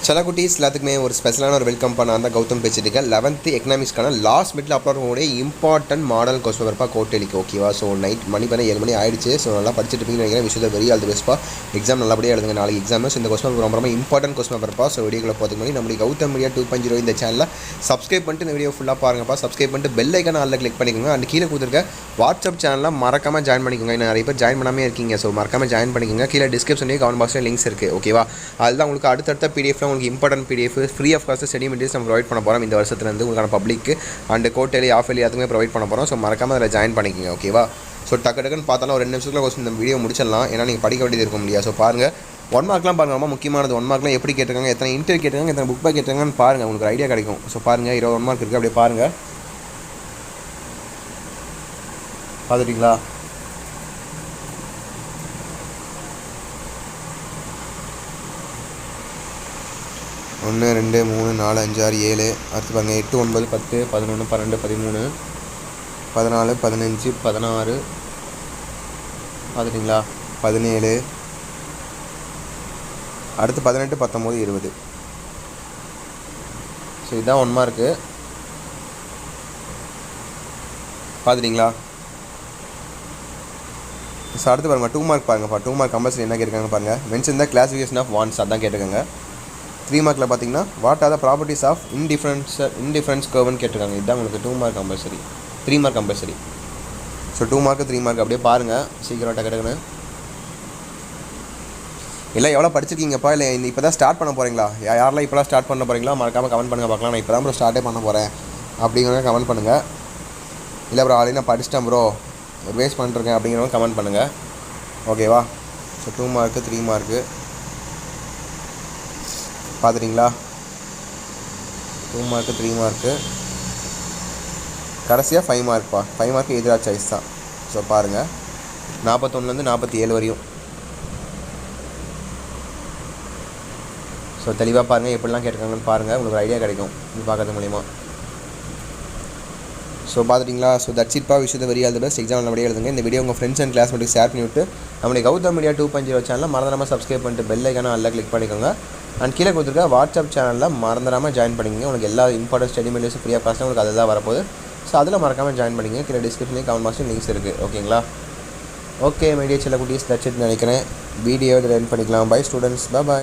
சில குட்டீஸ் எல்லாத்துக்குமே ஒரு ஸ்பெஷலான ஒரு வெல்கம் பண்ண அந்த கௌதம் பேசிட்டு 11th எக்கனாமிக்ஸ்க்கான லாஸ்ட் மிட்டில் அப்லோட் பண்ணக்கூடிய இம்பார்ட்டன்ட் மாடல் கொஸ்டின் பேப்பர் கோட்டலிக்கு ஓகேவா. ஸோ நைட் மணி 7 மணி ஆயிடுச்சு. ஸோ நல்லா படிச்சுட்டு இருப்பீங்கன்னு நினைக்கிறேன். விஷயத்தை வெரி ஆல் தி பெஸ்ட்பா. எக்ஸாம் நல்லபடியாக எழுதுங்க. நாளைக்கு எக்ஸாம். ஸோ இந்த கொஸ்டின் பேப்பர் ரொம்ப இம்பார்ட்டன்ட் கொஸ்டின் பேப்பர்ப்பா. ஸோ வீடியோக்குள்ள போகிறதுக்கு முன்னாடி நம்மளுக்கு கௌதம் மீடியா 2.0 இந்த சேனலில் சப்ஸ்கிரைப் பண்ணிட்டு இந்த வீடியோ ஃபுல்லாக பாருங்கப்பா. சப்ஸ்கிரைப் பண்ணிட்டு பெல் ஐக்கான ஆல்ல கிளிக் பண்ணிக்கோங்க. அண்ட் கீழே கொடுத்துருக்க வாட்ஸ்அப் சேனலில் மறக்காமல் ஜாயின் பண்ணிக்கோங்க. நிறைய பேர் ஜாயின் பண்ணாமே இருக்கீங்க. ஸோ மறக்காமல் ஜாயின் பண்ணிக்கோங்க. கீழே டிஸ்கிரிப்ஷன்லேயே கமெண்ட் பாக்ஸில் லிங்க்ஸ் இருக்குது ஓகேவா. அதுதான் உங்களுக்கு அடுத்தடுத்த பிடிஎஃப்ல உங்களுக்கு important PDF free of cost study materials நம்ம ப்ரொவைட் பண்ண போகிறோம் இந்த வருஷத்துலேருந்து உங்களுக்கான பப்ளிக்கு அண்ட் கோட்டலி ஆஃபேலி அதுக்குமே ப்ரொவைட் பண்ண போகிறோம். ஸோ மறக்காமல் அதில் ஜாயின் பண்ணிக்கோங்க ஓகேவா. ஸோ டக்குன்னு பார்த்தாலும் ஒரு 2 நிமிஷத்துக்குள்ள கொஸ்டின் இந்த வீடியோ முடிச்சிடலாம். ஏன்னா நீங்கள் படிக்க வேண்டியது இருக்க முடியாது. ஸோ பாருங்கள் 1 மார்க்லாம் பாருங்கள். ரொம்ப முக்கியமானது 1 மார்க்லாம் எப்படி கேட்டிருக்காங்க, எத்தனை இன்டர்வியூ கேட்டிருக்காங்க, எத்தனை புக் பேக் கேட்டிருக்காங்கன்னு பாருங்கள். உங்களுக்கு ஒரு ஐடியா கிடைக்கும். ஸோ பாருங்கள் 21 மார்க் இருக்குது. அப்படியே பாருங்கள். பார்த்துட்டிங்களா? ஒன்று 2 3 4 5 6 7 அடுத்து பாருங்கள் 8 9 10 11 12 13 14 15 16 பார்த்துட்டிங்களா? 17 அடுத்து 18 19 20. ஸோ இதுதான் 1 மார்க்கு. பார்த்துட்டிங்களா? ஸோ அடுத்து பாருங்கள் 2 மார்க் பாருங்கப்பா. 2 மார்க் கம்பல்சரி என்ன கேட்குறாங்க பாருங்கள். Mention the classification of wants அதான் கேட்டிருக்காங்க. 3 மார்க்கில் பார்த்தீங்கன்னா what are the properties of indifference கர்வ்னு கேட்டிருக்காங்க. இதுதான் உங்களுக்கு 2 mark compulsory, 3 mark compulsory. So 2 mark 3 mark அப்படியே பாருங்கள். சீக்கிரம் டக்குன்னு எல்லாம் எவ்வளோ படிச்சிருக்கீங்கப்பா, இல்லை இப்போ தான் ஸ்டார்ட் பண்ண போகிறீங்களா? யாரெல்லாம் இப்போலாம் ஸ்டார்ட் பண்ண போகிறீங்களா மறக்காமல் கமெண்ட் பண்ணுங்கள் பார்க்கலாம். நான் இப்போ தான் ப்ரோ ஸ்டார்ட்டே பண்ண போகிறேன் அப்படிங்கிறவங்க கமெண்ட் பண்ணுங்கள். இல்லை ப்ரோ ஆல்ரெடி நான் படிச்சிட்டேன் ப்ரோ வேஸ்ட் பண்ணிருக்கேன் அப்படிங்கிறவங்க கமெண்ட் பண்ணுங்கள் ஓகேவா. ஸோ 2 மார்க்கு 3 மார்க்கு பார்த்துட்டிங்களா? 2 மார்க்கு 3 மார்க்கு கடைசியாக 5 மார்க்ப்பா. 5 மார்க்கு எதிராக சாய்ஸ் தான். ஸோ பாருங்கள் 41லேருந்து 47 வரையும். ஸோ தெளிவாக பாருங்கள் எப்படிலாம் கேட்டிருக்காங்கன்னு பாருங்கள். உங்களுக்கு ஒரு ஐடியா கிடைக்கும் இது பார்க்கறது மூலிமா. ஸோ பார்த்துட்டிங்களா? ஸோ தட்ஸ் இட் பா. விஷயத்தை very all the best. Exam நல்லபடியாக எழுதுங்க. இந்த வீடியோ உங்கள் ஃப்ரெண்ட்ஸ் அண்ட் கிளாஸ்மேட்டுக்கு ஷேர் பண்ணிவிட்டு நம்மளுடைய கௌதம் மீடியா 2.0 சேனலில் மறந்துடாமல் சப்ஸ்கிரைப் பண்ணிட்டு பெல் ஐக்கான அல்ல கிளிக் பண்ணிக்கோங்க. அண்ட் கீழே கொடுத்துருக்க வாட்ஸ்அப் சேனலில் மறந்துடாமல் ஜாயின் பண்ணிக்கோங்க. உங்களுக்கு எல்லா important study materials free of cost உங்களுக்கு அதில் தான் வரப்போகுது. ஸோ அதில் மறக்காமல் ஜாயின் பண்ணிக்கோங்க. கீழே டிஸ்கிரிப்ஷன்லேயும் கமெண்ட் பாக்ஸில் லிங்க்ஸ் இருக்குது ஓகேங்களா. ஓகே மீடியா சில குட்டீஸ் தட்ஸ் இட் நினைக்கிறேன். வீடியோ இதில் எண்ட் பண்ணிக்கலாம். Bye students, by.